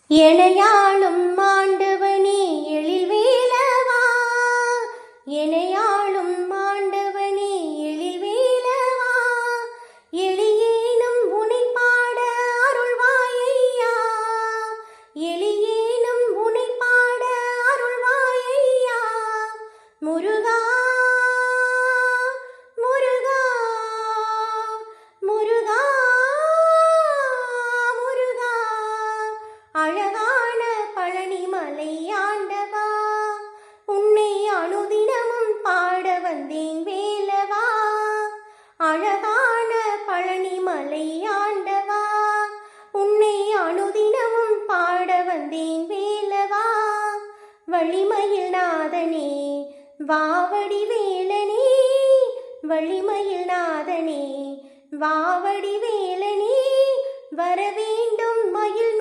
எனையாளும் ஆண்டவனே எழில் வேலவா, எனையாளும் ஆண்டவனே எழில் வேலவா, எளியேனும் உனை பாட அருள்வாயையா, எளியேனும் உனை பாட அருள்வாயையா. முருகா முருகா முருகா முருகா, அழகான பழனிமலை ஆண்டவா, உன்னை அனுதினமும் பாட வந்தேன் வேலவா. அழகான பழனிமலை ஆண்டவா, உன்னை அனுதினமும் பாட வந்தேன் வேலவா. வள்ளிமயில் நாதனே வாவடி வேலனே, வள்ளிமயில் நாதனே வாவடி வேலனே, வரவேண்டும் மயில்